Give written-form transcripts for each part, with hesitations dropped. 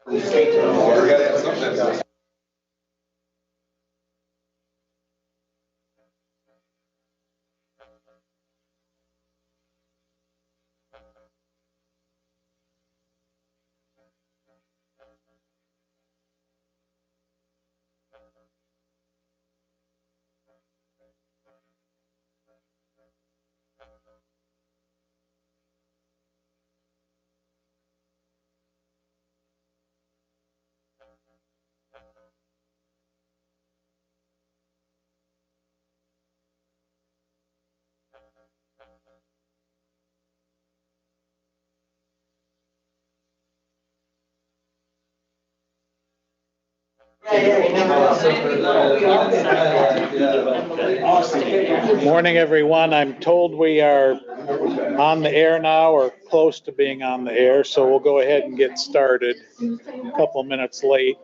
We gotta have something. Morning, everyone. I'm told we are on the air now or close to being on the air, so we'll go ahead and get started. A couple minutes late.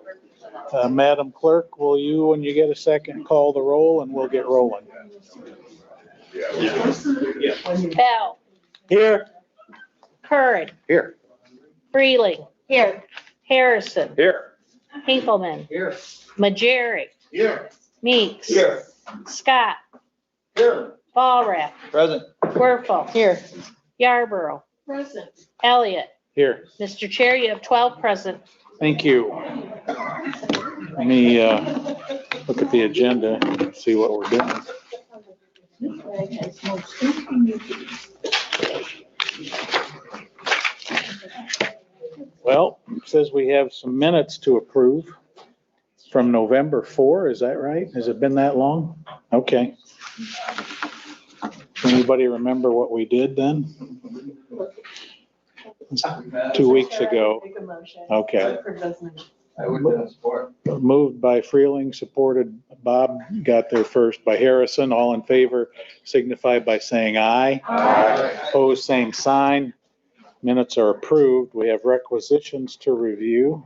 Madam Clerk, will you, when you get a second, call the roll and we'll get rolling? Bell. Here. Curran. Here. Freeling. Here. Harrison. Here. Hinkleman. Here. Majeri. Here. Meeks. Here. Scott. Here. Ballrath. Present. Werfel. Here. Yarborough. Present. Elliott. Here. Mr. Chair, you have 12 present. Thank you. Let me look at the agenda and see what we're doing. Well, it says we have some minutes to approve from November 4. Is that right? Has it been that long? Okay. Anybody remember what we did then? 2 weeks ago. Okay. I would support. Moved by Freeling, supported, Bob got there first by Harrison. All in favor signify by saying aye. Aye. Opposed, same sign. Minutes are approved. We have requisitions to review.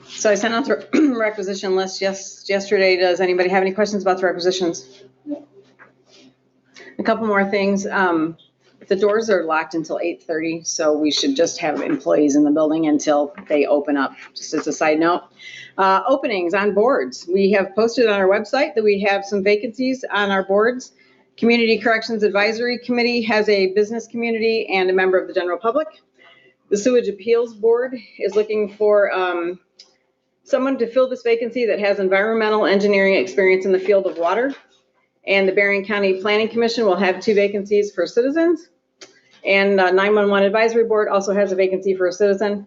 So I sent out the requisition list yesterday. Does anybody have any questions about the requisitions? A couple more things. The doors are locked until 8:30, so we should just have employees in the building until they open up, just as a side note. Openings on boards. We have posted on our website that we have some vacancies on our boards. Community Corrections Advisory Committee has a business community and a member of the general public. The Sewage Appeals Board is looking for someone to fill this vacancy that has environmental engineering experience in the field of water. And the Berrien County Planning Commission will have 2 vacancies for citizens. And 911 Advisory Board also has a vacancy for a citizen.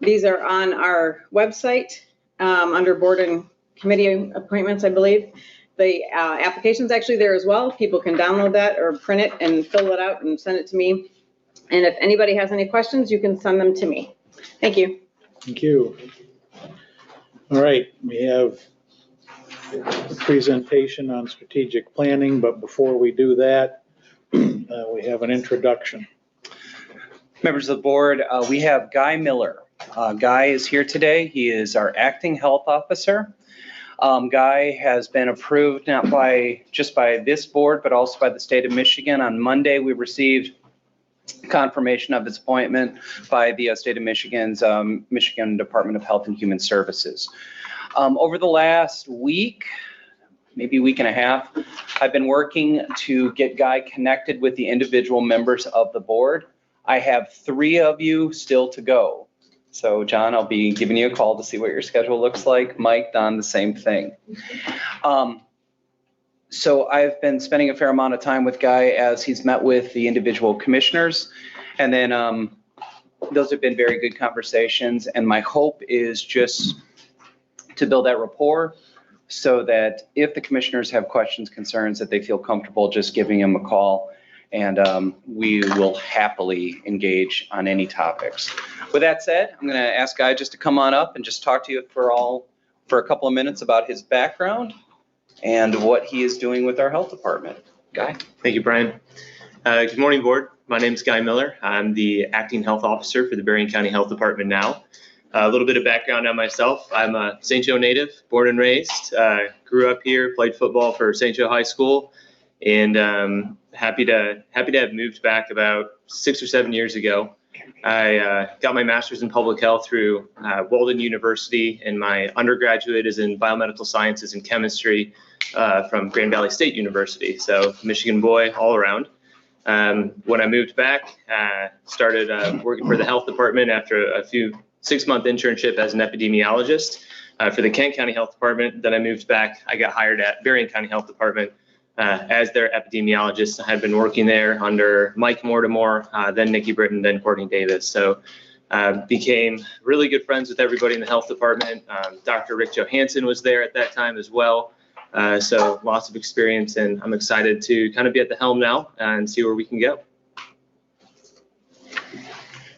These are on our website under board and committee appointments, I believe. The application's actually there as well. People can download that or print it and fill it out and send it to me. And if anybody has any questions, you can send them to me. Thank you. Thank you. All right, we have a presentation on strategic planning, but before we do that, we have an introduction. Members of the board, we have Guy Miller. Guy is here today. He is our acting health officer. Guy has been approved not just by this board, but also by the state of Michigan. On Monday, we received confirmation of his appointment by the state of Michigan's Michigan Department of Health and Human Services. Over the last week, maybe week and a half, I've been working to get Guy connected with the individual members of the board. I have 3 of you still to go. So John, I'll be giving you a call to see what your schedule looks like. Mike, Don, the same thing. So I've been spending a fair amount of time with Guy as he's met with the individual commissioners. And then those have been very good conversations. And my hope is just to build that rapport so that if the commissioners have questions, concerns, that they feel comfortable just giving him a call. And we will happily engage on any topics. With that said, I'm going to ask Guy just to come on up and just talk to you for a couple of minutes about his background and what he is doing with our health department. Guy? Thank you, Brian. Good morning, board. My name is Guy Miller. I'm the acting health officer for the Berrien County Health Department now. A little bit of background on myself. I'm a St. Joe native, born and raised. Grew up here, played football for St. Joe High School, and happy to have moved back about 6 or 7 years ago. I got my master's in public health through Walden University, and my undergraduate is in biomedical sciences and chemistry from Grand Valley State University. So Michigan boy all around. When I moved back, started working for the health department after a few 6-month internship as an epidemiologist for the Kent County Health Department. Then I moved back. I got hired at Berrien County Health Department as their epidemiologist. I had been working there under Mike Mortimer, then Nikki Britton, then Courtney Davis. So became really good friends with everybody in the health department. Dr. Rick Johansson was there at that time as well. So lots of experience, and I'm excited to kind of be at the helm now and see where we can go.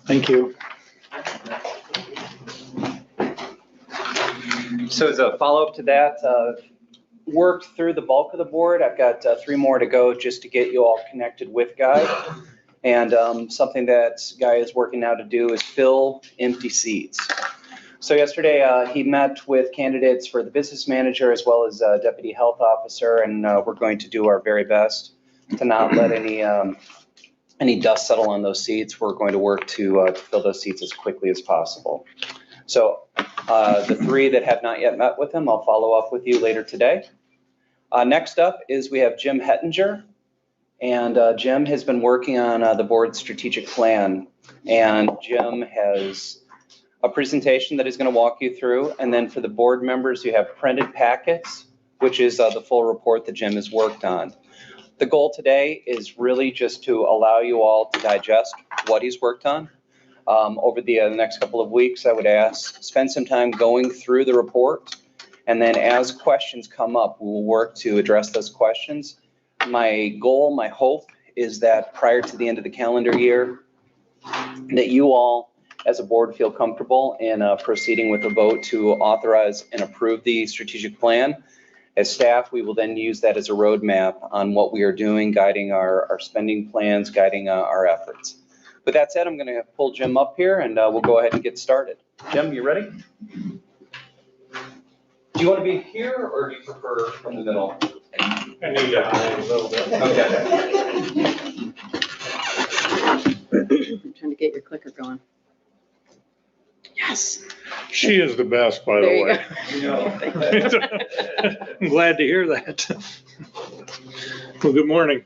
Thank you. So as a follow-up to that, worked through the bulk of the board. I've got 3 more to go just to get you all connected with Guy. And something that Guy is working now to do is fill empty seats. So yesterday, he met with candidates for the business manager as well as deputy health officer, and we're going to do our very best to not let any dust settle on those seats. We're going to work to fill those seats as quickly as possible. So the 3 that have not yet met with him, I'll follow up with you later today. Next up is we have Jim Hettinger, and Jim has been working on the board's strategic plan, and Jim has a presentation that he's going to walk you through, and then for the board members, you have printed packets, which is the full report that Jim has worked on. The goal today is really just to allow you all to digest what he's worked on. Over the next couple of weeks, I would ask, spend some time going through the report, and then as questions come up, we will work to address those questions. My goal, my hope, is that prior to the end of the calendar year, that you all as a board feel comfortable in proceeding with a vote to authorize and approve the strategic plan. As staff, we will then use that as a roadmap on what we are doing, guiding our spending plans, guiding our efforts. With that said, I'm going to pull Jim up here, and we'll go ahead and get started. Jim, you ready? Do you want to be here, or do you prefer from the middle? I need to hide a little bit. Okay. I'm trying to get your clicker going. Yes. She is the best, by There the you way. go. I'm glad to hear that. Well, good morning.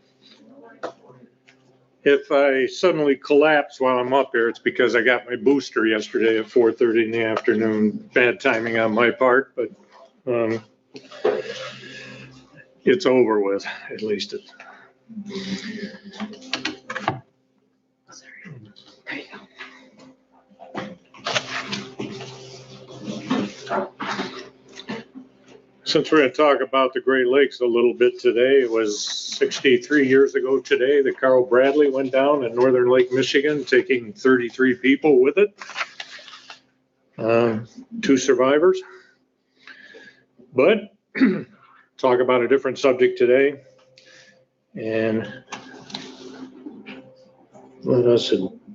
If I suddenly collapse while I'm up here, it's because I got my booster yesterday at 4:30 in the afternoon. Bad timing on my part, but it's over with, at least. There you go. Since we're going to talk about the Great Lakes a little bit today, it was 63 years ago today that Carl Bradley went down in northern Lake Michigan, taking 33 people with it. 2 survivors. But talk about a different subject today. And let us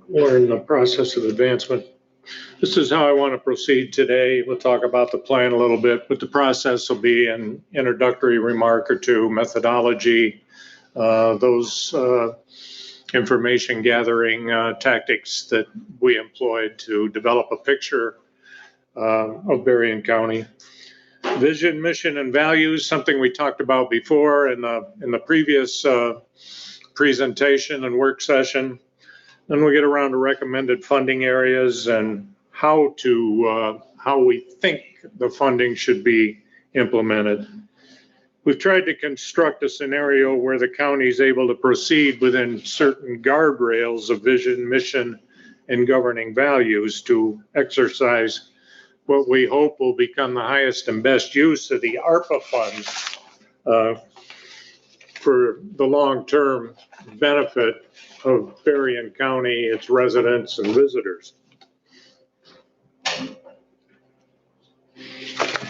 learn the process of advancement. This is how I want to proceed today. We'll talk about the plan a little bit, but the process will be an introductory remark or 2, methodology, those information gathering tactics that we employed to develop a picture of Berrien County. Vision, mission, and values, something we talked about before in the previous presentation and work session. Then we'll get around to recommended funding areas and how we think the funding should be implemented. We've tried to construct a scenario where the county is able to proceed within certain guardrails of vision, mission, and governing values to exercise what we hope will become the highest and best use of the ARPA funds for the long-term benefit of Berrien County, its residents and visitors. In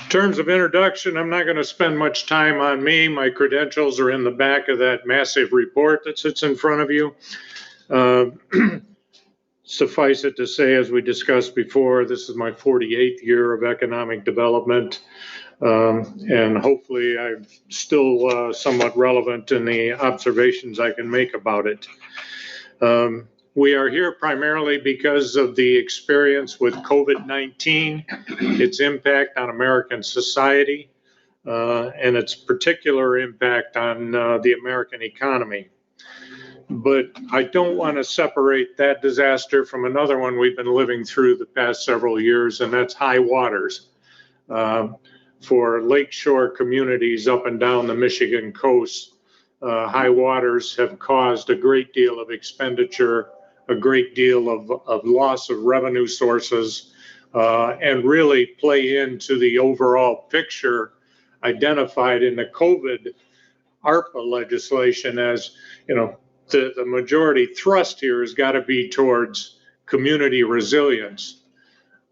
terms of introduction, I'm not going to spend much time on me. My credentials are in the back of that massive report that sits in front of you. Suffice it to say, as we discussed before, this is my 48th year of economic development. And hopefully I'm still somewhat relevant in the observations I can make about it. We are here primarily because of the experience with COVID-19, its impact on American society, and its particular impact on the American economy. But I don't want to separate that disaster from another one we've been living through the past several years, and that's high waters. For lakeshore communities up and down the Michigan coast, high waters have caused a great deal of expenditure, a great deal of loss of revenue sources, and really play into the overall picture identified in the COVID ARPA legislation as, you know, the majority thrust here has got to be towards community resilience.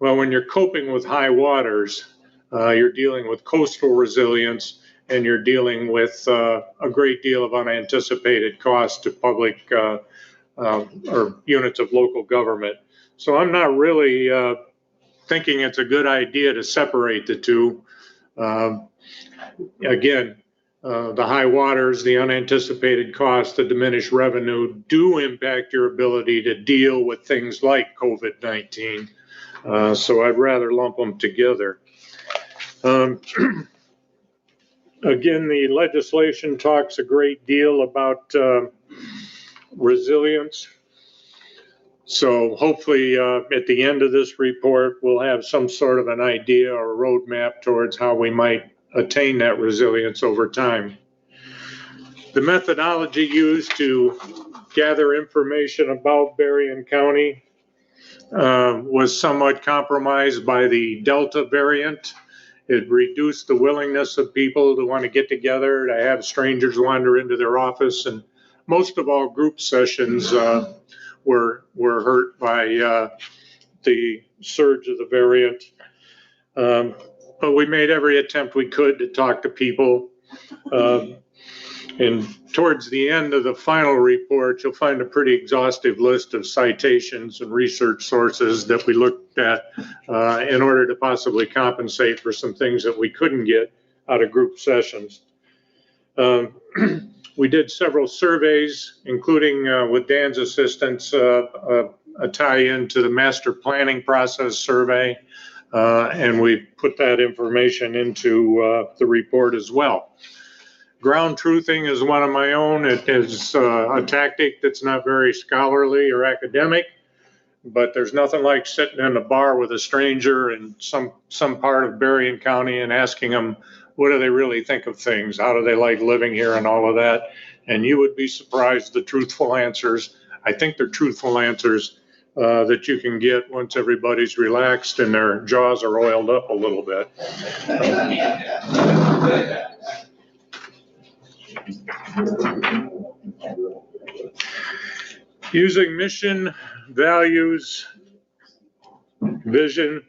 Well, when you're coping with high waters, you're dealing with coastal resilience, and you're dealing with a great deal of unanticipated cost to public or units of local government. So I'm not really thinking it's a good idea to separate the two. Again, the high waters, the unanticipated cost, the diminished revenue do impact your ability to deal with things like COVID-19. So I'd rather lump them together. Again, the legislation talks a great deal about resilience. So hopefully at the end of this report, we'll have some sort of an idea or roadmap towards how we might attain that resilience over time. The methodology used to gather information about Berrien County was somewhat compromised by the Delta variant. It reduced the willingness of people to want to get together, to have strangers wander into their office, and most of all, group sessions were hurt by the surge of the variant. But we made every attempt we could to talk to people. And towards the end of the final report, you'll find a pretty exhaustive list of citations and research sources that we looked at in order to possibly compensate for some things that we couldn't get out of group sessions. We did several surveys, including with Dan's assistance, a tie-in to the master planning process survey, and we put that information into the report as well. Ground truthing is one of my own. It is a tactic that's not very scholarly or academic, but there's nothing like sitting in a bar with a stranger in some part of Berrien County and asking them, what do they really think of things? How do they like living here and all of that? And you would be surprised the truthful answers. I think they're truthful answers that you can get once everybody's relaxed and their jaws are oiled up a little bit. Using mission, values, vision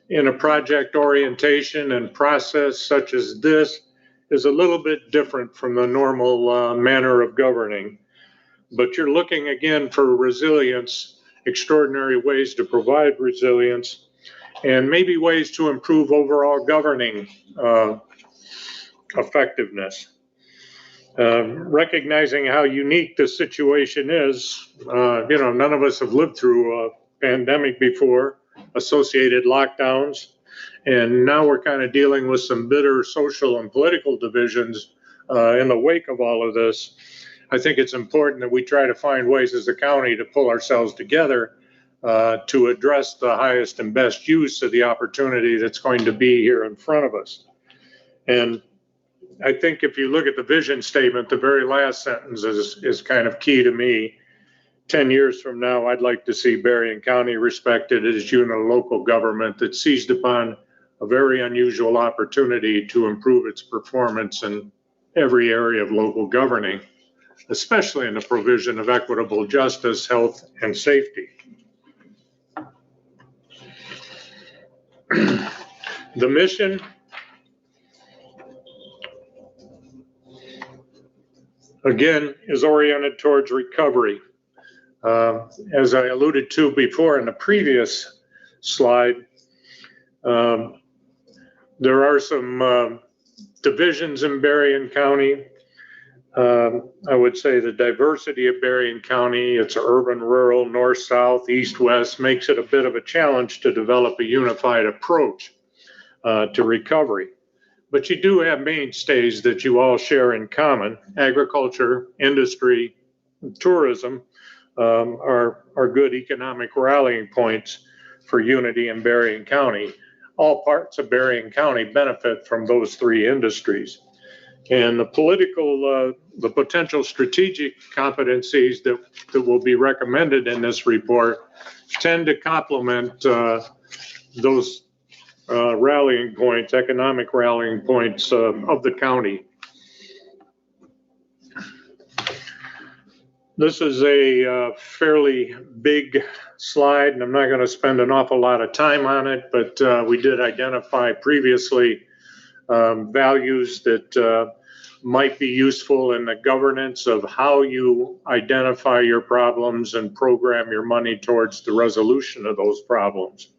in a project orientation and process such as this is a little bit different from the normal manner of governing. But you're looking again for resilience, extraordinary ways to provide resilience, and maybe ways to improve overall governing effectiveness. Recognizing how unique the situation is, none of us have lived through a pandemic before, associated lockdowns, and now we're kind of dealing with some bitter social and political divisions in the wake of all of this. I think it's important that we try to find ways as a county to pull ourselves together to address the highest and best use of the opportunity that's going to be here in front of us. And I think if you look at the vision statement, the very last sentence is kind of key to me. 10 years from now, I'd like to see Berrien County respected as unit of local government that seized upon a very unusual opportunity to improve its performance in every area of local governing, especially in the provision of equitable justice, health, and safety. The mission again is oriented towards recovery. As I alluded to before in the previous slide, there are some divisions in Berrien County. I would say the diversity of Berrien County, it's urban, rural, north, south, east, west, makes it a bit of a challenge to develop a unified approach to recovery. But you do have mainstays that you all share in common. Agriculture, industry, tourism are good economic rallying points for unity in Berrien County. All parts of Berrien County benefit from those three industries. And the potential strategic competencies that will be recommended in this report tend to complement those rallying points, economic rallying points of the county. This is a fairly big slide, and I'm not going to spend an awful lot of time on it, but we did identify previously values that might be useful in the governance of how you identify your problems and program your money towards the resolution of those problems.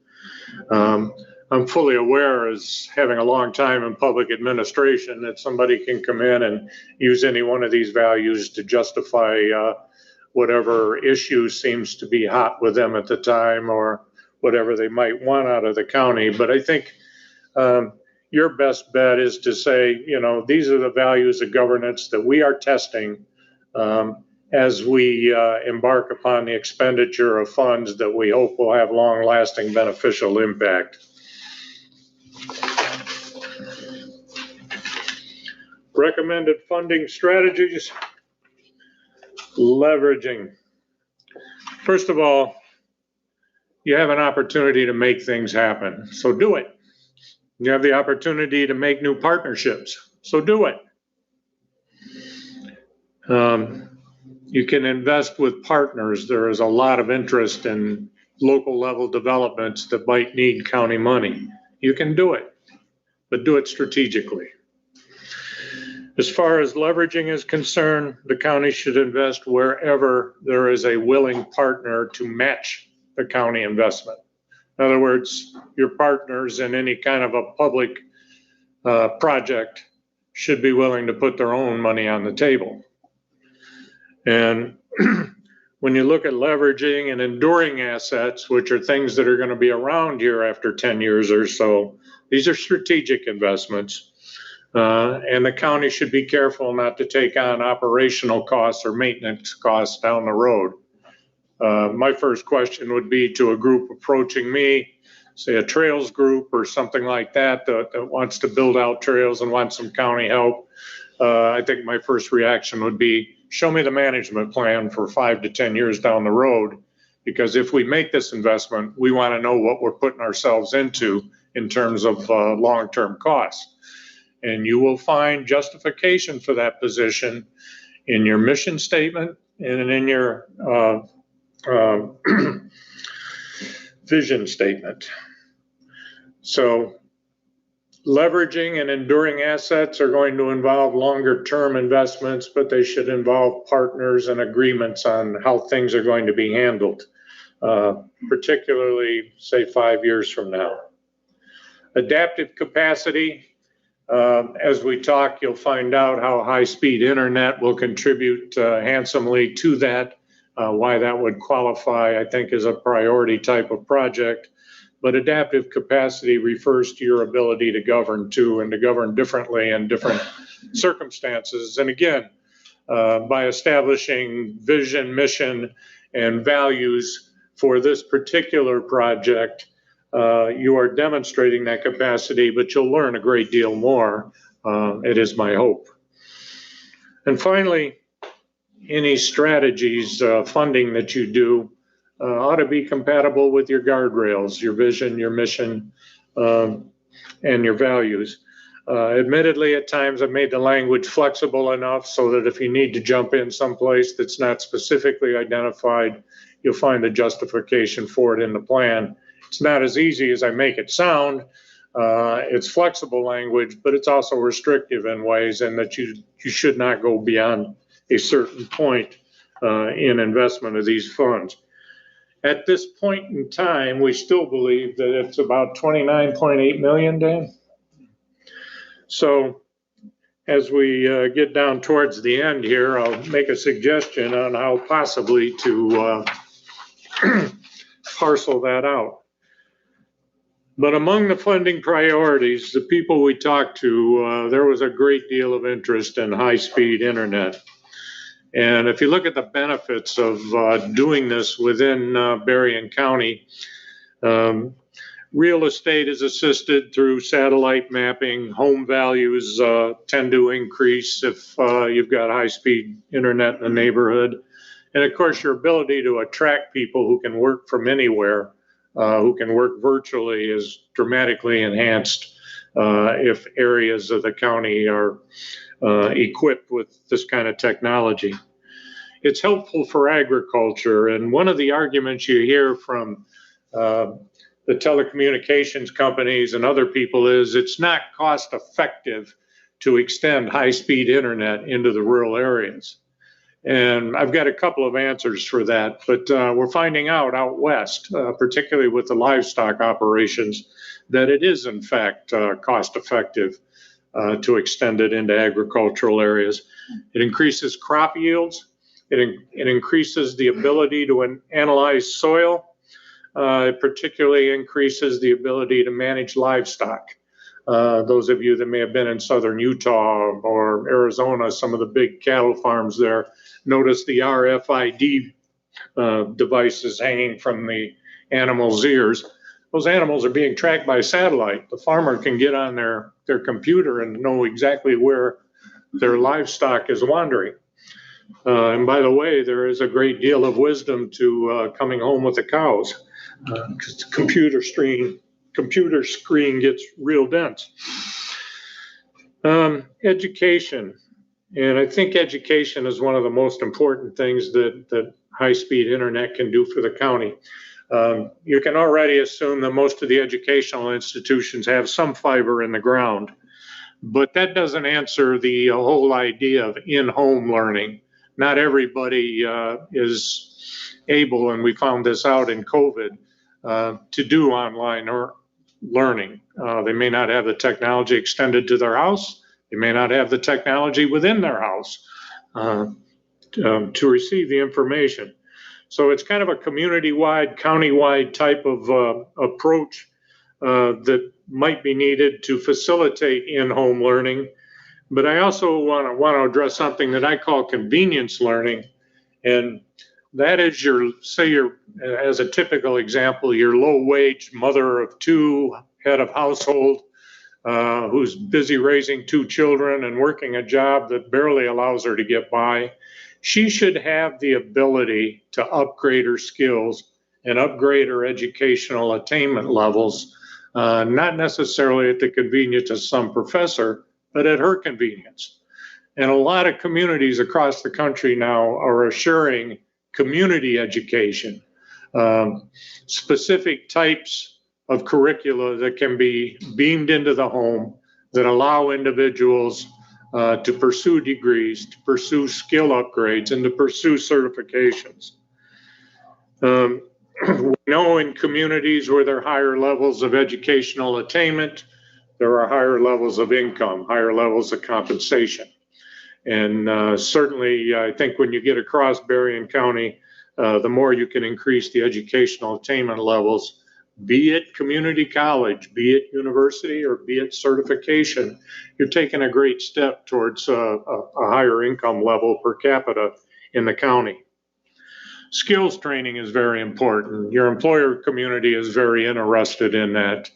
I'm fully aware, as having a long time in public administration, that somebody can come in and use any one of these values to justify whatever issue seems to be hot with them at the time or whatever they might want out of the county. But I think your best bet is to say, you know, these are the values of governance that we are testing as we embark upon the expenditure of funds that we hope will have long-lasting beneficial impact. Recommended funding strategies. Leveraging. First of all, you have an opportunity to make things happen, so do it. You have the opportunity to make new partnerships, so do it. You can invest with partners. There is a lot of interest in local level developments that might need county money. You can do it, but do it strategically. As far as leveraging is concerned, the county should invest wherever there is a willing partner to match the county investment. In other words, your partners in any kind of a public project should be willing to put their own money on the table. And when you look at leveraging and enduring assets, which are things that are going to be around here after 10 years or so, these are strategic investments. And the county should be careful not to take on operational costs or maintenance costs down the road. My first question would be to a group approaching me, say a trails group or something like that, that wants to build out trails and wants some county help. I think my first reaction would be, show me the management plan for 5 to 10 years down the road, because if we make this investment, we want to know what we're putting ourselves into in terms of long-term costs. And you will find justification for that position in your mission statement and in your vision statement. So leveraging and enduring assets are going to involve longer term investments, but they should involve partners and agreements on how things are going to be handled, particularly say 5 years from now. Adaptive capacity. As we talk, you'll find out how high-speed internet will contribute handsomely to that, why that would qualify, I think, as a priority type of project. But adaptive capacity refers to your ability to govern too, and to govern differently in different circumstances. And again, by establishing vision, mission, and values for this particular project, you are demonstrating that capacity, but you'll learn a great deal more. It is my hope. And finally, any strategies, funding that you do ought to be compatible with your guardrails, your vision, your mission, and your values. Admittedly, at times I've made the language flexible enough so that if you need to jump in someplace that's not specifically identified, you'll find a justification for it in the plan. It's not as easy as I make it sound. It's flexible language, but it's also restrictive in ways, and that you should not go beyond a certain point in investment of these funds. At this point in time, we still believe that it's about 29.8 million, Dan. So as we get down towards the end here, I'll make a suggestion on how possibly to parcel that out. But among the funding priorities, the people we talked to, there was a great deal of interest in high-speed internet. And if you look at the benefits of doing this within Berrien County, real estate is assisted through satellite mapping. Home values tend to increase if you've got high-speed internet in the neighborhood. And of course, your ability to attract people who can work from anywhere, who can work virtually, is dramatically enhanced if areas of the county are equipped with this kind of technology. It's helpful for agriculture, and one of the arguments you hear from the telecommunications companies and other people is it's not cost effective to extend high-speed internet into the rural areas. And I've got a couple of answers for that, but we're finding out west, particularly with the livestock operations, that it is in fact cost effective to extend it into agricultural areas. It increases crop yields. It increases the ability to analyze soil. It particularly increases the ability to manage livestock. Those of you that may have been in southern Utah or Arizona, some of the big cattle farms there, notice the RFID devices hanging from the animals' ears. Those animals are being tracked by satellite. The farmer can get on their computer and know exactly where their livestock is wandering. And by the way, there is a great deal of wisdom to coming home with the cows, because the computer screen gets real dense. Education. And I think education is one of the most important things that high-speed internet can do for the county. You can already assume that most of the educational institutions have some fiber in the ground, but that doesn't answer the whole idea of in-home learning. Not everybody is able, and we found this out in COVID, to do online or learning. They may not have the technology extended to their house. They may not have the technology within their house to receive the information. So it's kind of a community-wide, county-wide type of approach that might be needed to facilitate in-home learning. But I also want to address something that I call convenience learning. And that is as a typical example, your low-wage mother of two, head of household, who's busy raising two children and working a job that barely allows her to get by. She should have the ability to upgrade her skills and upgrade her educational attainment levels, not necessarily at the convenience of some professor, but at her convenience. And a lot of communities across the country now are assuring community education, specific types of curricula that can be beamed into the home that allow individuals to pursue degrees, to pursue skill upgrades, and to pursue certifications. We know in communities where there are higher levels of educational attainment, there are higher levels of income, higher levels of compensation. And certainly, I think when you get across Berrien County, the more you can increase the educational attainment levels, be it community college, be it university, or be it certification, you're taking a great step towards a higher income level per capita in the county. Skills training is very important. Your employer community is very interested in that.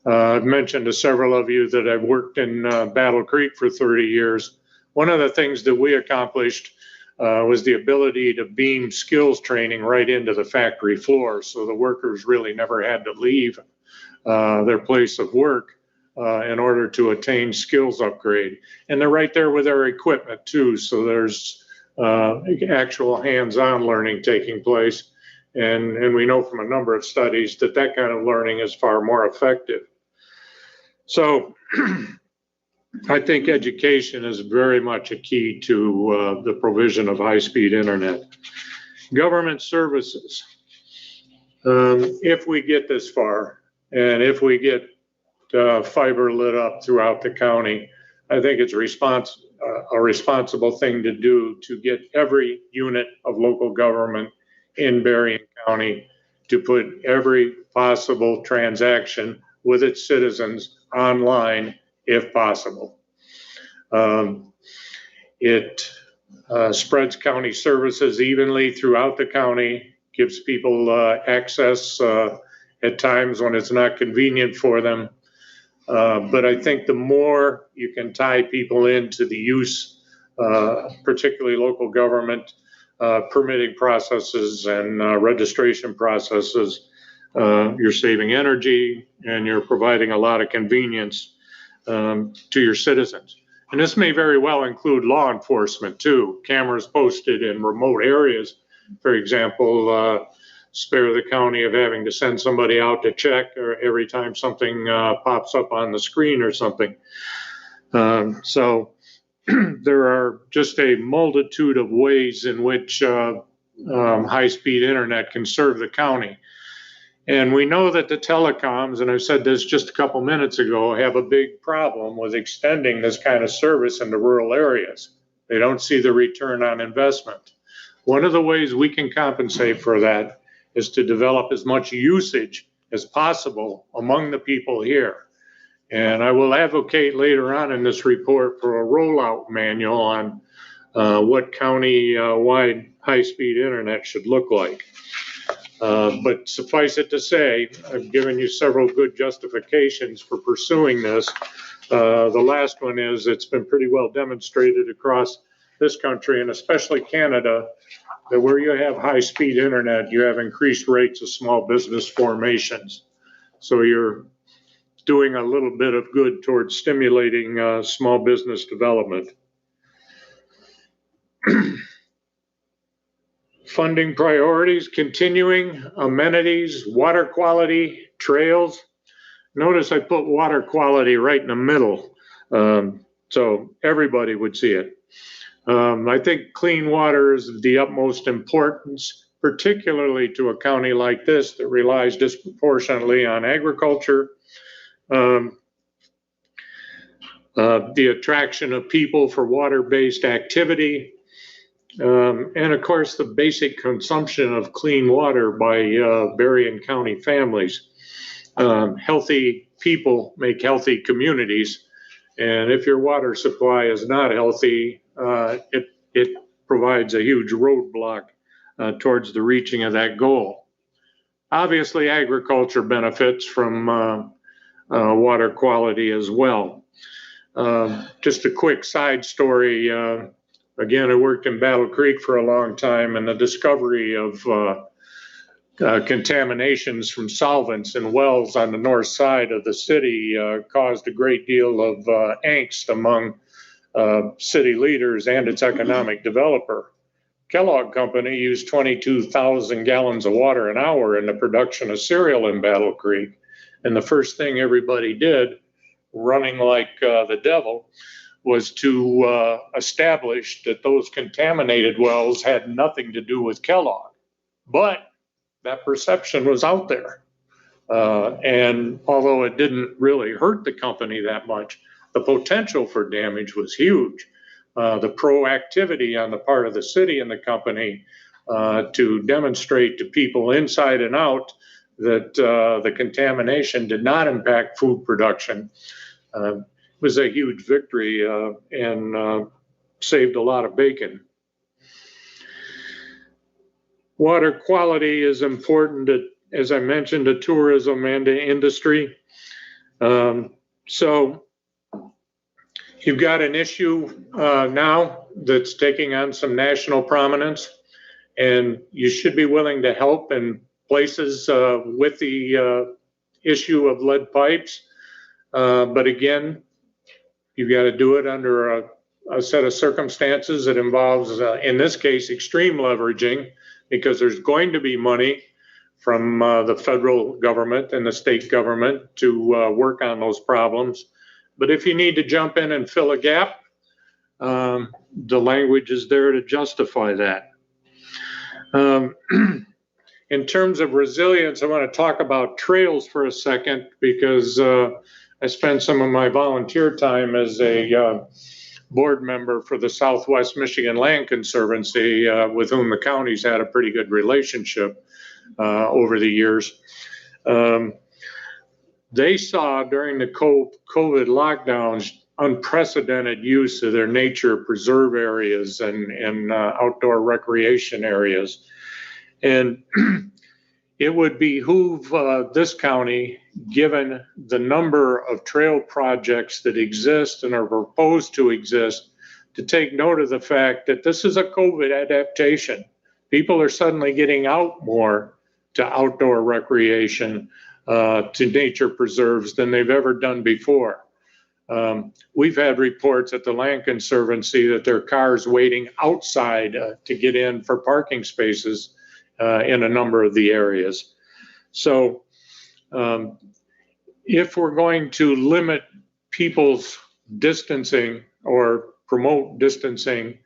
I've mentioned to several of you that I've worked in Battle Creek for 30 years. One of the things that we accomplished was the ability to beam skills training right into the factory floor. So the workers really never had to leave their place of work in order to attain skills upgrade. And they're right there with their equipment too. So there's actual hands-on learning taking place. And we know from a number of studies that that kind of learning is far more effective. So I think education is very much a key to the provision of high-speed internet. Government services. If we get this far, and if we get fiber lit up throughout the county, I think it's a responsible thing to do to get every unit of local government in Berrien County to put every possible transaction with its citizens online if possible. It spreads county services evenly throughout the county, gives people access at times when it's not convenient for them. But I think the more you can tie people into the use, particularly local government permitting processes and registration processes, you're saving energy and you're providing a lot of convenience to your citizens. And this may very well include law enforcement too. Cameras posted in remote areas, for example, spare the county of having to send somebody out to check or every time something pops up on the screen or something. So there are just a multitude of ways in which high-speed internet can serve the county. And we know that the telecoms, and I said this just a couple minutes ago, have a big problem with extending this kind of service into rural areas. They don't see the return on investment. One of the ways we can compensate for that is to develop as much usage as possible among the people here. And I will advocate later on in this report for a rollout manual on what county-wide high-speed internet should look like. But suffice it to say, I've given you several good justifications for pursuing this. The last one is it's been pretty well demonstrated across this country and especially Canada that where you have high-speed internet, you have increased rates of small business formations. So you're doing a little bit of good towards stimulating small business development. Funding priorities, continuing, amenities, water quality, trails. Notice I put water quality right in the middle, so everybody would see it. I think clean water is of the utmost importance, particularly to a county like this that relies disproportionately on agriculture. The attraction of people for water-based activity, and of course the basic consumption of clean water by Berrien County families. Healthy people make healthy communities, and if your water supply is not healthy, it provides a huge roadblock towards the reaching of that goal. Obviously, agriculture benefits from water quality as well. Just a quick side story. Again, I worked in Battle Creek for a long time, and the discovery of contaminations from solvents in wells on the north side of the city caused a great deal of angst among city leaders and its economic developer. Kellogg Company used 22,000 gallons of water an hour in the production of cereal in Battle Creek. And the first thing everybody did, running like the devil, was to establish that those contaminated wells had nothing to do with Kellogg. But that perception was out there. And although it didn't really hurt the company that much, the potential for damage was huge. The proactivity on the part of the city and the company to demonstrate to people inside and out that the contamination did not impact food production was a huge victory and saved a lot of bacon. Water quality is important, to, as I mentioned, to tourism and to industry. So you've got an issue now that's taking on some national prominence, and you should be willing to help in places with the issue of lead pipes. But again, you've got to do it under a set of circumstances that involves, in this case, extreme leveraging, because there's going to be money from the federal government and the state government to work on those problems. But if you need to jump in and fill a gap, the language is there to justify that. In terms of resilience, I want to talk about trails for a second, because I spent some of my volunteer time as a board member for the Southwest Michigan Land Conservancy, with whom the county's had a pretty good relationship over the years. They saw during the COVID lockdowns unprecedented use of their nature preserve areas and outdoor recreation areas. And it would behoove this county, given the number of trail projects that exist and are proposed to exist, to take note of the fact that this is a COVID adaptation. People are suddenly getting out more to outdoor recreation, to nature preserves than they've ever done before. We've had reports at the Land Conservancy that there are cars waiting outside to get in for parking spaces in a number of the areas. So if we're going to limit people's distancing or promote distancing,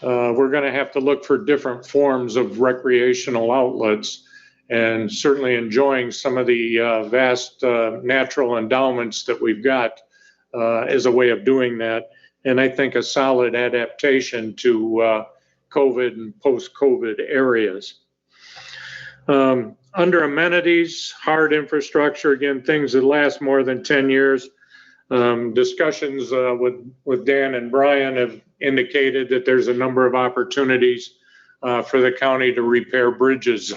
we're going to have to look for different forms of recreational outlets, and certainly enjoying some of the vast natural endowments that we've got as a way of doing that. And I think a solid adaptation to COVID and post-COVID areas. Under amenities, hard infrastructure, again, things that last more than 10 years. Discussions with Dan and Brian have indicated that there's a number of opportunities for the county to repair bridges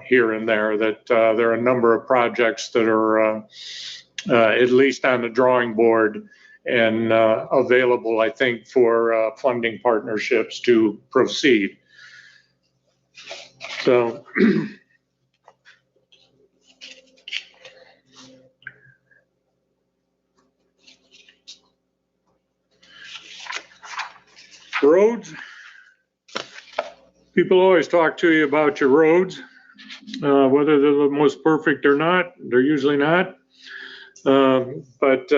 here and there, that there are a number of projects that are at least on the drawing board and available, I think, for funding partnerships to proceed. So roads. People always talk to you about your roads, whether they're the most perfect or not. They're usually not. But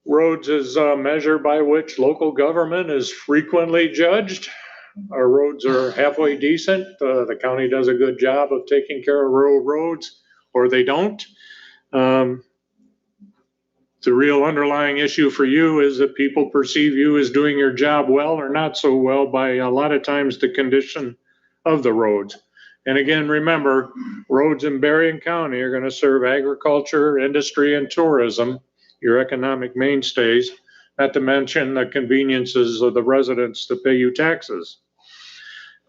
roads is a measure by which local government is frequently judged. Our roads are halfway decent. The county does a good job of taking care of rural roads, or they don't. The real underlying issue for you is that people perceive you as doing your job well or not so well by a lot of times the condition of the roads. And again, remember, roads in Berrien County are going to serve agriculture, industry, and tourism, your economic mainstays, not to mention the conveniences of the residents to pay you taxes.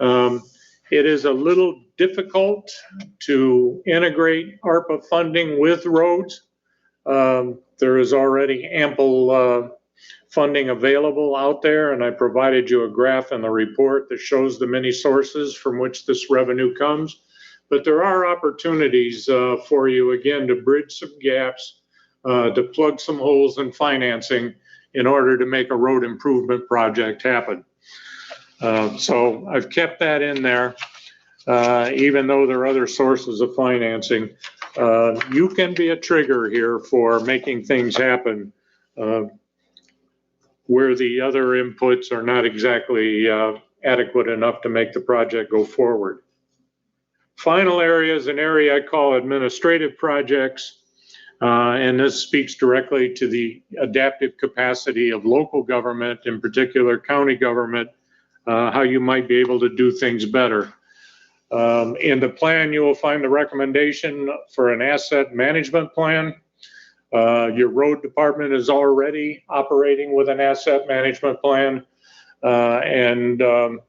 It is a little difficult to integrate ARPA funding with roads. There is already ample funding available out there, and I provided you a graph in the report that shows the many sources from which this revenue comes. But there are opportunities for you, again, to bridge some gaps, to plug some holes in financing in order to make a road improvement project happen. So I've kept that in there, even though there are other sources of financing. You can be a trigger here for making things happen where the other inputs are not exactly adequate enough to make the project go forward. Final area is an area I call administrative projects, and this speaks directly to the adaptive capacity of local government, in particular county government, how you might be able to do things better. In the plan, you will find the recommendation for an asset management plan. Your road department is already operating with an asset management plan, and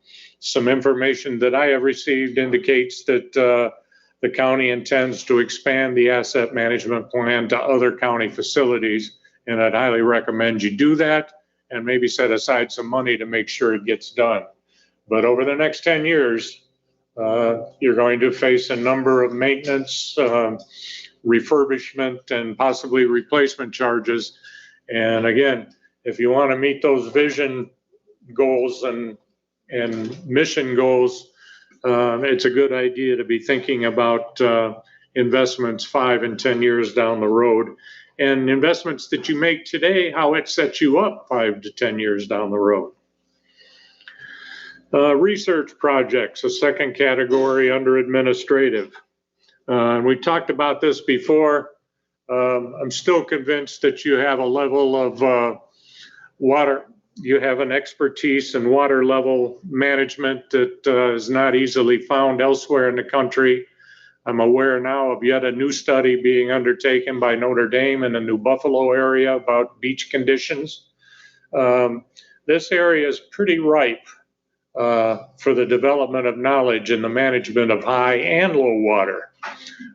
some information that I have received indicates that the county intends to expand the asset management plan to other county facilities, and I'd highly recommend you do that and maybe set aside some money to make sure it gets done. But over the next 10 years, you're going to face a number of maintenance, refurbishment, and possibly replacement charges. And again, if you want to meet those vision goals and mission goals, it's a good idea to be thinking about investments 5 and 10 years down the road, and investments that you make today, how it sets you up 5 to 10 years down the road. Research projects, a second category under administrative. We talked about this before. I'm still convinced that you have a level of water, you have an expertise in water level management that is not easily found elsewhere in the country. I'm aware now of yet a new study being undertaken by Notre Dame in the New Buffalo area about beach conditions. This area is pretty ripe for the development of knowledge in the management of high and low water.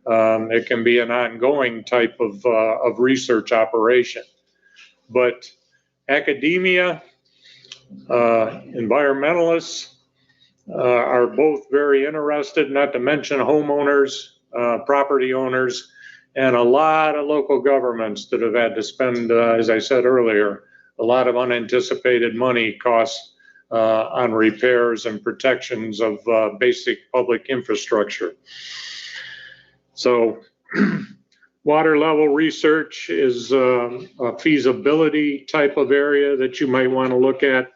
It can be an ongoing type of research operation. But academia, environmentalists are both very interested, not to mention homeowners, property owners, and a lot of local governments that have had to spend, as I said earlier, a lot of unanticipated money costs on repairs and protections of basic public infrastructure. So water level research is a feasibility type of area that you might want to look at.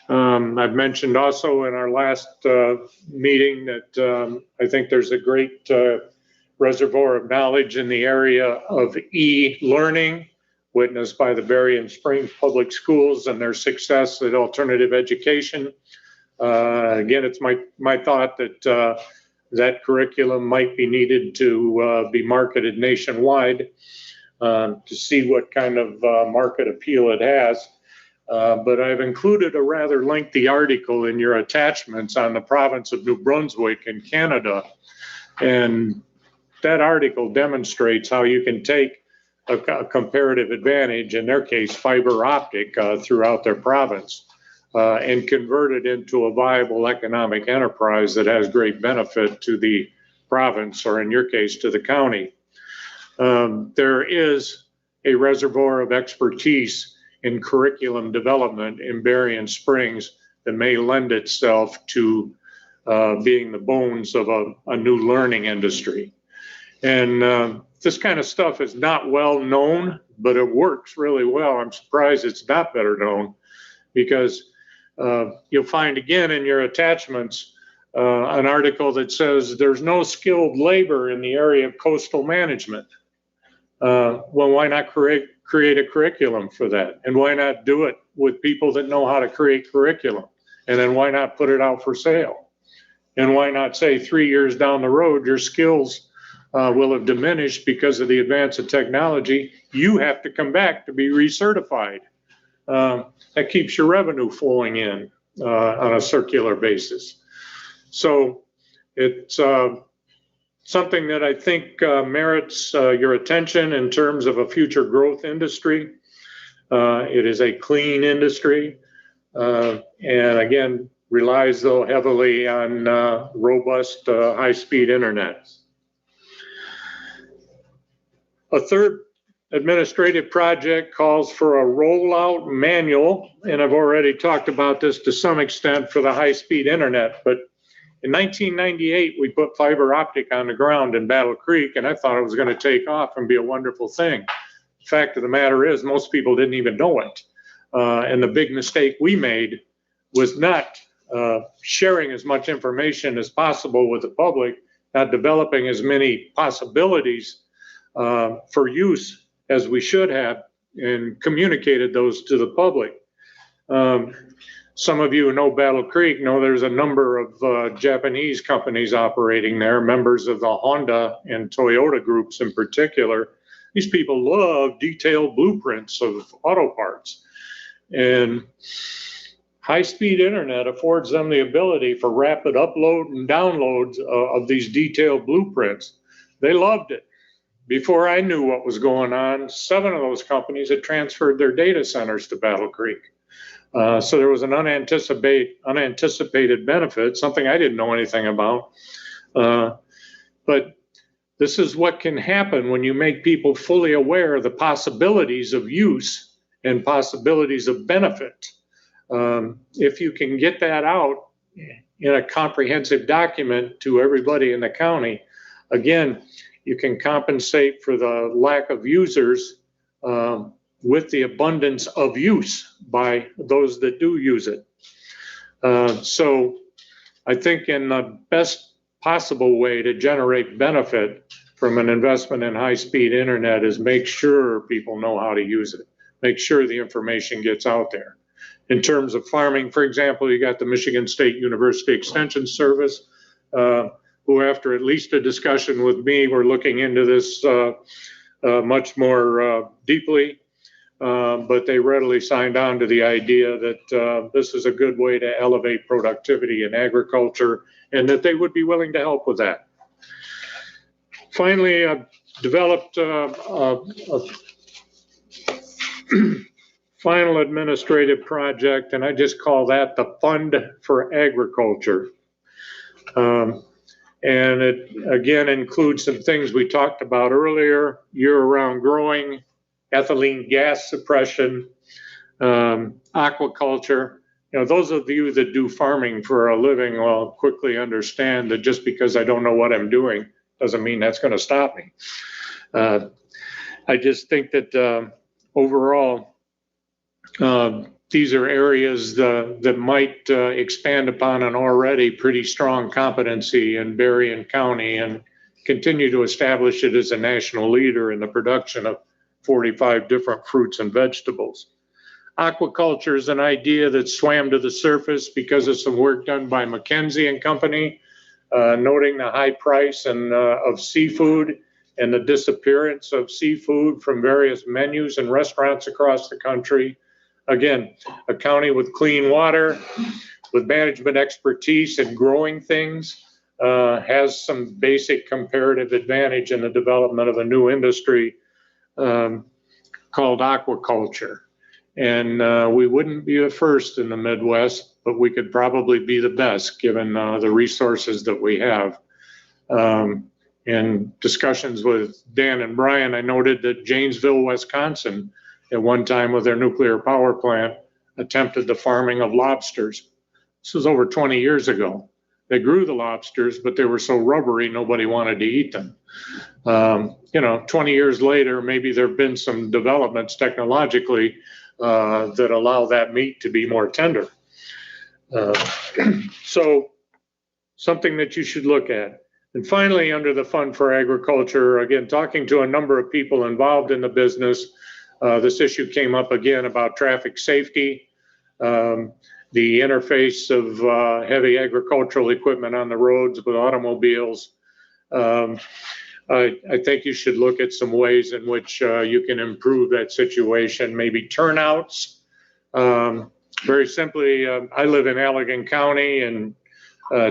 I've mentioned also in our last meeting that I think there's a great reservoir of knowledge in the area of e-learning, witnessed by the Berrien Springs Public Schools and their success at alternative education. Again, it's my thought that that curriculum might be needed to be marketed nationwide to see what kind of market appeal it has. But I've included a rather lengthy article in your attachments on the province of New Brunswick in Canada. And that article demonstrates how you can take a comparative advantage, in their case, fiber optic throughout their province, and convert it into a viable economic enterprise that has great benefit to the province, or in your case, to the county. There is a reservoir of expertise in curriculum development in Berrien Springs that may lend itself to being the bones of a new learning industry. And this kind of stuff is not well known, but it works really well. I'm surprised it's not better known, because you'll find again in your attachments an article that says there's no skilled labor in the area of coastal management. Well, why not create a curriculum for that? And why not do it with people that know how to create curriculum? And then why not put it out for sale? And why not say 3 years down the road, your skills will have diminished because of the advance of technology. You have to come back to be recertified. That keeps your revenue flowing in on a circular basis. So it's something that I think merits your attention in terms of a future growth industry. It is a clean industry, and again, relies though heavily on robust high-speed internet. A third administrative project calls for a rollout manual, and I've already talked about this to some extent for the high-speed internet, but in 1998, we put fiber optic on the ground in Battle Creek, and I thought it was going to take off and be a wonderful thing. The fact of the matter is, most people didn't even know it. And the big mistake we made was not sharing as much information as possible with the public, not developing as many possibilities for use as we should have, and communicated those to the public. Some of you who know Battle Creek know there's a number of Japanese companies operating there, members of the Honda and Toyota groups in particular. These people love detailed blueprints of auto parts. And high-speed internet affords them the ability for rapid upload and downloads of these detailed blueprints. They loved it. Before I knew what was going on, 7 of those companies had transferred their data centers to Battle Creek. So there was an unanticipated benefit, something I didn't know anything about. But this is what can happen when you make people fully aware of the possibilities of use and possibilities of benefit. If you can get that out in a comprehensive document to everybody in the county, again, you can compensate for the lack of users with the abundance of use by those that do use it. So I think in the best possible way to generate benefit from an investment in high-speed internet is make sure people know how to use it. Make sure the information gets out there. In terms of farming, for example, you got the Michigan State University Extension Service, who after at least a discussion with me, were looking into this much more deeply. But they readily signed on to the idea that this is a good way to elevate productivity in agriculture and that they would be willing to help with that. Finally, I've developed a final administrative project, and I just call that the Fund for Agriculture. And it again includes some things we talked about earlier: year-round growing, ethylene gas suppression, aquaculture. You know, those of you that do farming for a living will quickly understand that just because I don't know what I'm doing doesn't mean that's going to stop me. I just think that overall, these are areas that might expand upon an already pretty strong competency in Berrien County and continue to establish it as a national leader in the production of 45 different fruits and vegetables. Aquaculture is an idea that swam to the surface because of some work done by McKinsey and Company, noting the high price of seafood and the disappearance of seafood from various menus and restaurants across the country. Again, a county with clean water, with management expertise in growing things, has some basic comparative advantage in the development of a new industry called aquaculture. And we wouldn't be the first in the Midwest, but we could probably be the best given the resources that we have. In discussions with Dan and Brian, I noted that Janesville, Wisconsin, at one time with their nuclear power plant, attempted the farming of lobsters. This was over 20 years ago. They grew the lobsters, but they were so rubbery, nobody wanted to eat them. 20 years later, maybe there have been some developments technologically that allow that meat to be more tender. So something that you should look at. And finally, under the Fund for Agriculture, again, talking to a number of people involved in the business, this issue came up again about traffic safety, the interface of heavy agricultural equipment on the roads with automobiles. I think you should look at some ways in which you can improve that situation, maybe turnouts. Very simply, I live in Allegan County, and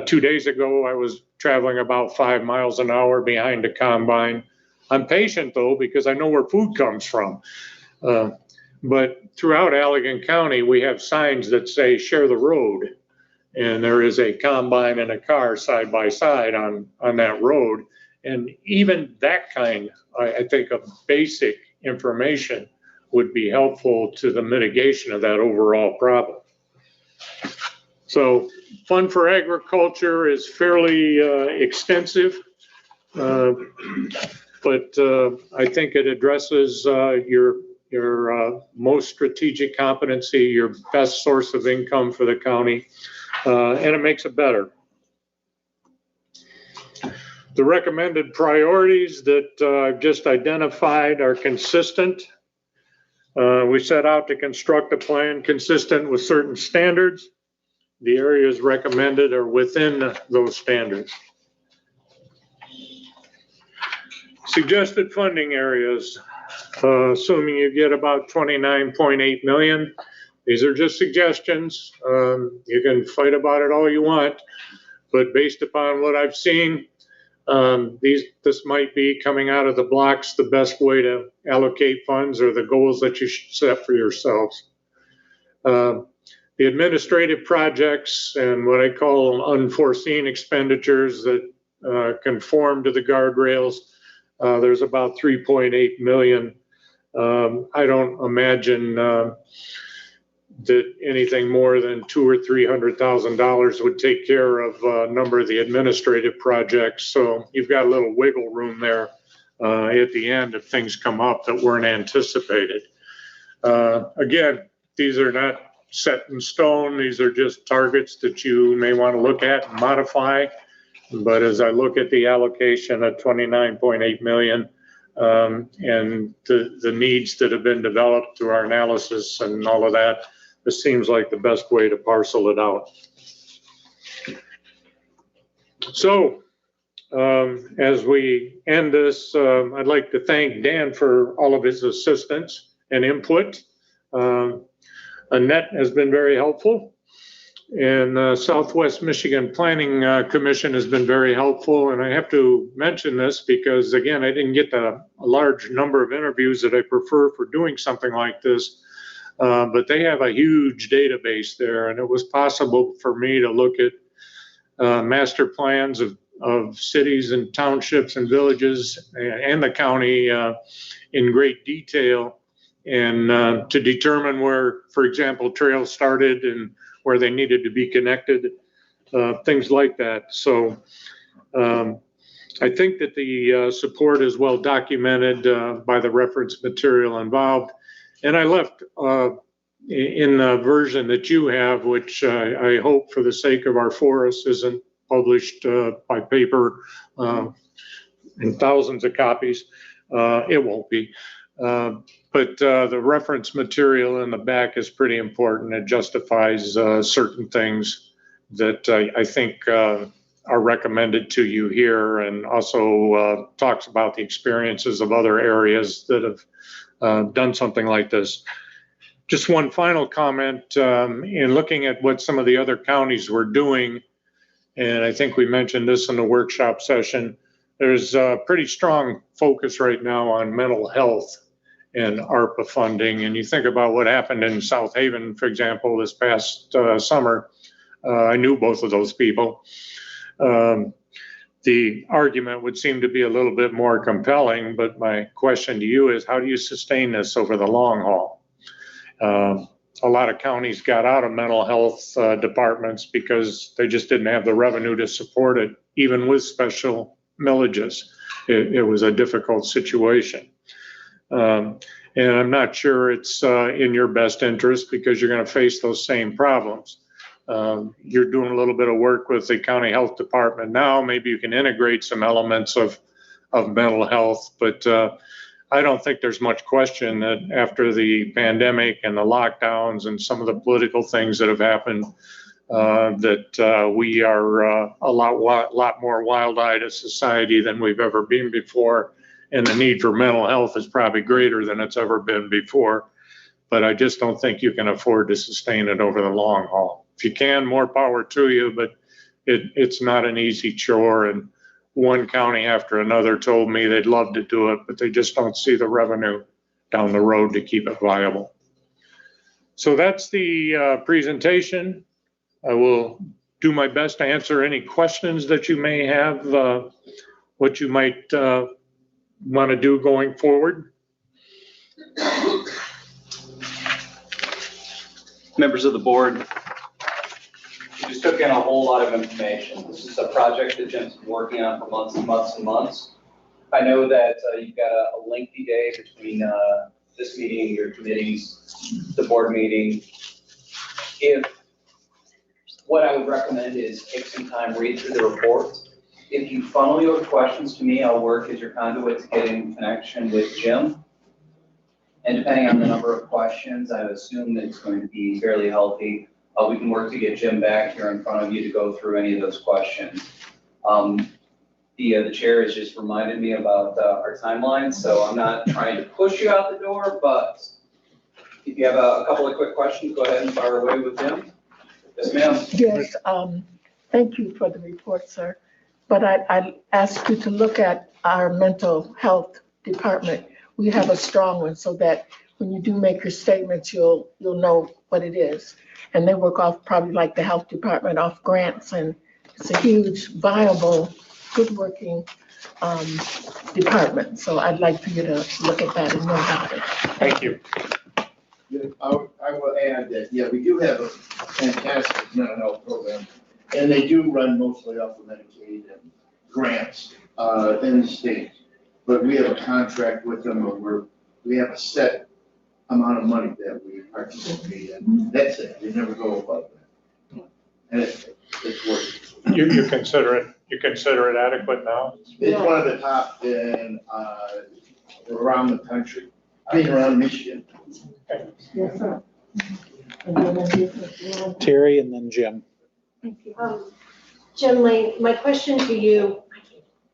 2 days ago I was traveling about 5 miles an hour behind a combine. I'm patient though, because I know where food comes from. But throughout Allegan County, we have signs that say share the road. And there is a combine and a car side by side on that road. And even that kind, I think, of basic information would be helpful to the mitigation of that overall problem. So Fund for Agriculture is fairly extensive, but I think it addresses your most strategic competency, your best source of income for the county, and it makes it better. The recommended priorities that I've just identified are consistent. We set out to construct a plan consistent with certain standards. The areas recommended are within those standards. Suggested funding areas, assuming you get about 29.8 million. These are just suggestions. You can fight about it all you want, but based upon what I've seen, this might be coming out of the blocks the best way to allocate funds or the goals that you should set for yourselves. The administrative projects and what I call unforeseen expenditures that conform to the guardrails, there's about 3.8 million. I don't imagine that anything more than $200,000 or $300,000 would take care of a number of the administrative projects. So you've got a little wiggle room there at the end if things come up that weren't anticipated. Again, these are not set in stone. These are just targets that you may want to look at and modify. But as I look at the allocation of 29.8 million, and the needs that have been developed through our analysis and all of that, this seems like the best way to parcel it out. So, as we end this, I'd like to thank Dan for all of his assistance and input. Annette has been very helpful. And Southwest Michigan Planning Commission has been very helpful. And I have to mention this because, again, I didn't get a large number of interviews that I prefer for doing something like this. But they have a huge database there. And it was possible for me to look at master plans of cities and townships and villages and the county in great detail. And to determine where, for example, trails started and where they needed to be connected, things like that. So I think that the support is well documented by the reference material involved. And I left in the version that you have, which I hope for the sake of our forests isn't published by paper in thousands of copies. It won't be. But the reference material in the back is pretty important. It justifies certain things that I think are recommended to you here, and also talks about the experiences of other areas that have done something like this. Just one final comment, in looking at what some of the other counties were doing, and I think we mentioned this in the workshop session, there's a pretty strong focus right now on mental health and ARPA funding. And you think about what happened in South Haven, for example, this past summer. I knew both of those people. The argument would seem to be a little bit more compelling, but my question to you is, how do you sustain this over the long haul? A lot of counties got out of mental health departments because they just didn't have the revenue to support it, even with special millages. It was a difficult situation. And I'm not sure it's in your best interest because you're going to face those same problems. You're doing a little bit of work with the county health department now. Maybe you can integrate some elements of mental health, but I don't think there's much question that after the pandemic and the lockdowns and some of the political things that have happened, that we are a lot more wild-eyed a society than we've ever been before. And the need for mental health is probably greater than it's ever been before. But I just don't think you can afford to sustain it over the long haul. If you can, more power to you, but it's not an easy chore. And one county after another told me they'd love to do it, but they just don't see the revenue down the road to keep it viable. So that's the presentation. I will do my best to answer any questions that you may have, what you might want to do going forward. Members of the board, you just took in a whole lot of information. This is a project that Jim's been working on for months and months and months. I know that you've got a lengthy day between this meeting, your committees, the board meeting. What I would recommend is take some time, read through the report. If you funnel your questions to me, I'll work as your conduit to get in connection with Jim. And depending on the number of questions, I assume that it's going to be fairly healthy. We can work to get Jim back here in front of you to go through any of those questions. The chair has just reminded me about our timeline, so I'm not trying to push you out the door, but if you have a couple of quick questions, go ahead and fire away with Jim. Yes, ma'am. Yes, thank you for the report, sir. But I ask you to look at our mental health department. We have a strong one so that when you do make your statements, you'll know what it is. And they work off probably like the health department off grants, and it's a huge, viable, good working department. So I'd like for you to look at that and know about it. Thank you. I will add that, yeah, we do have a fantastic mental health program, and they do run mostly off of Medicaid and grants in the state. But we have a contract with them where we have a set amount of money that we participate in. That's it. They never go above that. And it's working. You consider it You consider it adequate now? It's one of the top in, around the country, I mean, around Michigan. Yes, sir. And then I give Terry and then Jim. Jim, my question to you,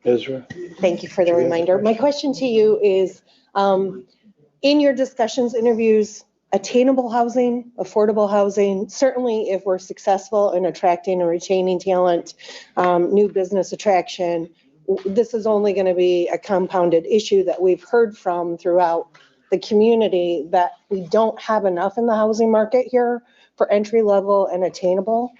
Ezra? thank you for the reminder. My question to you is, in your discussions, interviews, attainable housing, affordable housing, certainly if we're successful in attracting and retaining talent, new business attraction, this is only going to be a compounded issue that we've heard from throughout the community, that we don't have enough in the housing market here for entry level and attainable.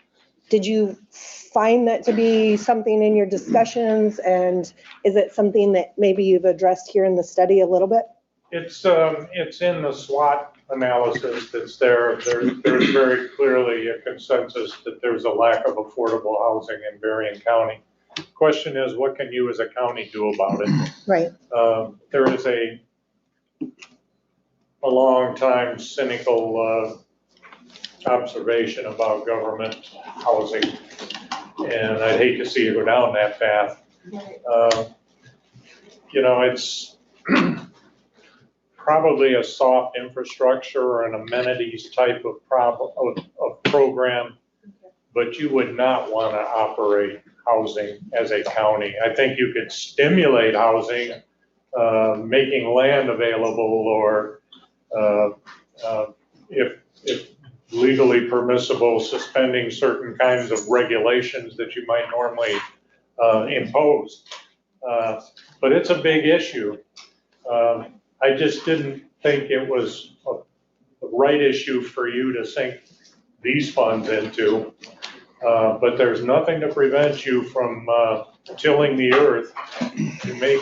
Did you find that to be something in your discussions, and is it something that maybe you've addressed here in the study a little bit? It's in the SWOT analysis that's there. There's very clearly a consensus that there's a lack of affordable housing in Berrien County. Question is, what can you as a county do about it? Right. There is a long time cynical observation about government housing, and I'd hate to see you go down that path. It's probably a soft infrastructure and amenities type of program, but you would not want to operate housing as a county. I think you could stimulate housing, making land available, or if legally permissible, suspending certain kinds of regulations that you might normally impose. But it's a big issue. I just didn't think it was a right issue for you to sink these funds into. But there's nothing to prevent you from tilling the earth to make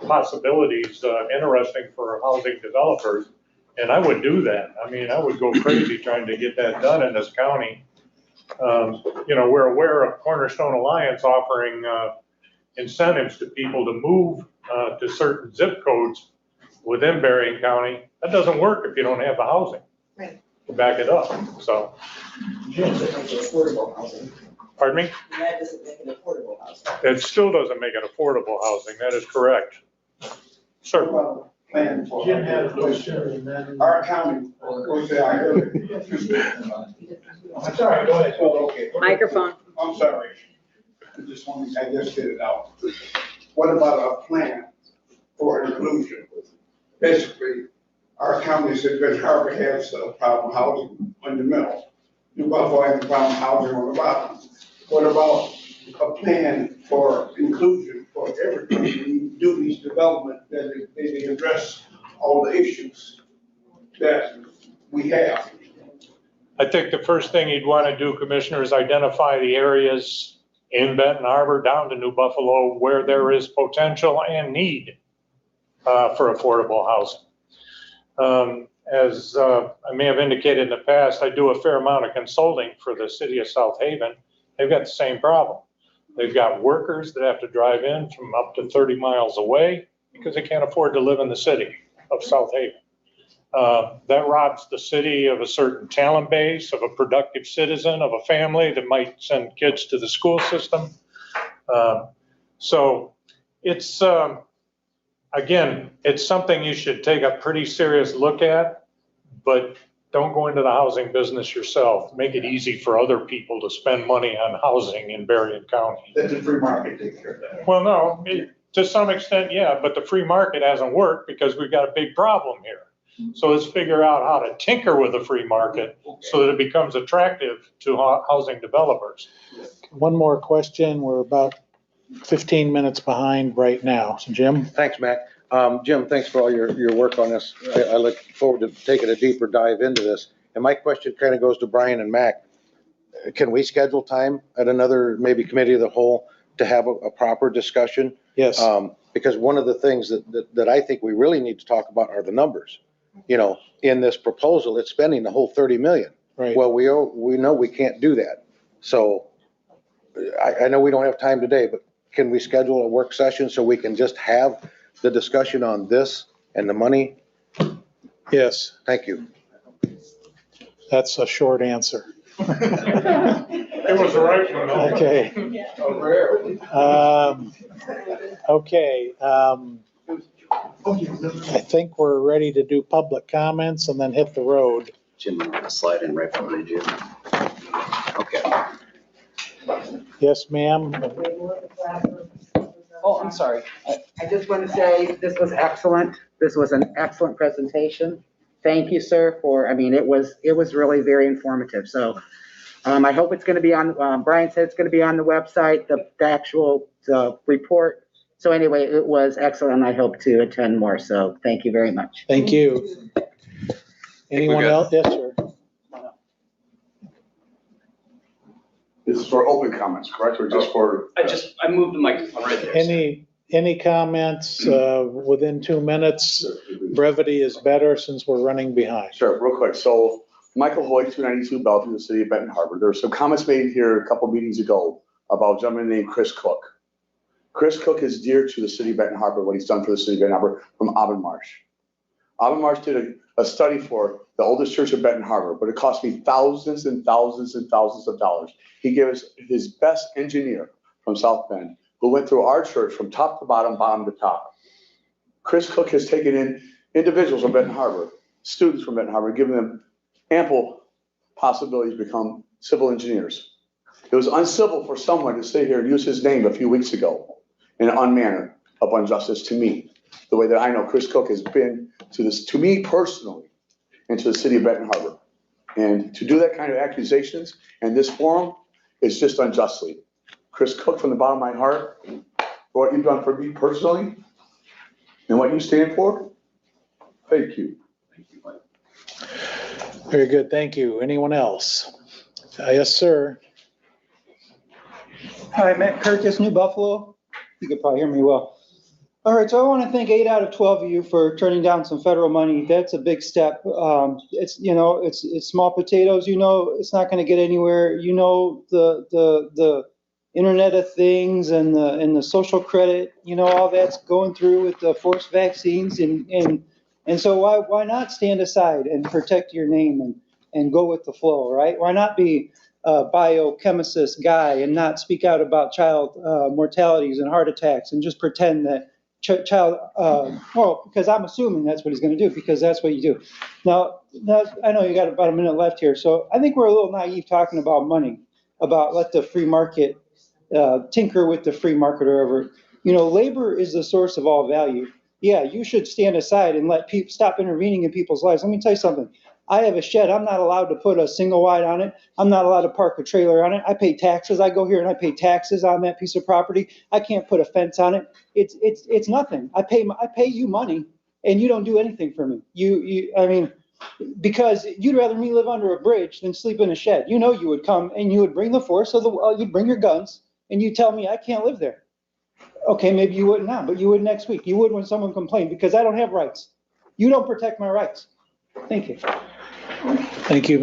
possibilities interesting for housing developers. And I would do that. I mean, I would go crazy trying to get that done in this county. We're aware of Cornerstone Alliance offering incentives to people to move to certain zip codes within Berrien County. That doesn't work if you don't have the housing. Right. To back it up, so. Affordable housing. Pardon me? That doesn't make it affordable housing. It still doesn't make it affordable housing, that is correct. Sir? Well, plan for. Jim had a question and then. Our county, I'm sorry, go ahead. Oh, okay. Microphone. I'm sorry. I just get it out. What about a plan for inclusion? Basically, our county said Good Harbor has problem housing in the middle. New Buffalo has problem housing on the bottom. What about a plan for inclusion for everything? We do these development that they address all the issues that we have. I think the first thing you'd want to do, Commissioner, is identify the areas in Benton Harbor down to New Buffalo where there is potential and need for affordable housing. As I may have indicated in the past, I do a fair amount of consulting for the city of South Haven. They've got the same problem. They've got workers that have to drive in from up to 30 miles away because they can't afford to live in the city of South Haven. That robs the city of a certain talent base, of a productive citizen, of a family that might send kids to the school system. So it's, again, it's something you should take a pretty serious look at, but don't go into the housing business yourself. Make it easy for other people to spend money on housing in Berrien County. Let the free market take care of that. Well, no, to some extent, yeah, but the free market hasn't worked because we've got a big problem here. So let's figure out how to tinker with the free market so that it becomes attractive to housing developers. One more question. We're about 15 minutes behind right now. So Jim? Thanks, Matt. Jim, thanks for all your work on this. I look forward to taking a deeper dive into this. And my question kind of goes to Brian and Mac. Can we schedule time at another maybe committee of the whole to have a proper discussion? Yes. Because one of the things that I think we really need to talk about are the numbers. In this proposal, it's spending the whole 30 million. Right. Well, we know we can't do that. So I know we don't have time today, but can we schedule a work session so we can just have the discussion on this and the money? Yes, Thank you. that's a short answer. It was the right one. Okay. Okay, I think we're ready to do public comments and then hit the road. Jim, I'm gonna slide in right behind you. Okay. Yes, ma'am? Oh, I'm sorry. I just want to say this was excellent. This was an excellent presentation. Thank you, sir, it was really very informative. So I hope it's going to be on, Brian said it's going to be on the website, the actual report. So anyway, it was excellent. I hope to attend more. So thank you very much. Thank you. Anyone else? Yes, sir. This is for open comments, correct, or just for? I moved the microphone right there. Any comments within 2 minutes? Brevity is better since we're running behind. Sure, real quick. So Michael Hoyt, 292 Bellevue, the city of Benton Harbor. There were some comments made here a couple meetings ago about a gentleman named Chris Cook. Chris Cook is dear to the city of Benton Harbor, what he's done for the city of Benton Harbor from Auburn Marsh. Auburn Marsh did a study for the oldest church of Benton Harbor, but it cost me thousands and thousands and thousands of dollars. He gave us his best engineer from South Bend, who went through our church from top to bottom, bottom to top. Chris Cook has taken in individuals from Benton Harbor, students from Benton Harbor, giving them ample possibilities to become civil engineers. It was uncivil for someone to sit here and use his name a few weeks ago in an unmanner of injustice to me, the way that I know Chris Cook has been to this, to me personally, and to the city of Benton Harbor. And to do that kind of accusations in this forum is just unjustly. Chris Cook, from the bottom of my heart, for what you've done for me personally and what you stand for, thank you. Very good, thank you. Anyone else? Yes, sir. Hi, Matt Kirkus, New Buffalo. You could probably hear me well. All right, so I want to thank 8 out of 12 of you for turning down some federal money. That's a big step. It's small potatoes. It's not going to get anywhere. The Internet of Things and the social credit. All that's going through with the forced vaccines and so why not stand aside and protect your name and go with the flow, right? Why not be a biochemist guy and not speak out about child mortalities and heart attacks and just pretend that because I'm assuming that's what he's going to do, because that's what you do. Now, I know you got about a minute left here, so I think we're a little naive talking about money, about let the free market tinker with the free market or whatever. Labor is the source of all value. Yeah, you should stand aside and let people stop intervening in people's lives. Let me tell you something. I have a shed. I'm not allowed to put a single wide on it. I'm not allowed to park a trailer on it. I pay taxes. I go here and I pay taxes on that piece of property. I can't put a fence on it. It's nothing. I pay you money and you don't do anything for me. Because you'd rather me live under a bridge than sleep in a shed. You would come and you would bring the force of you'd bring your guns and you'd tell me I can't live there. Okay, maybe you wouldn't now, but you would next week. You would when someone complained, because I don't have rights. You don't protect my rights. Thank you. Thank you.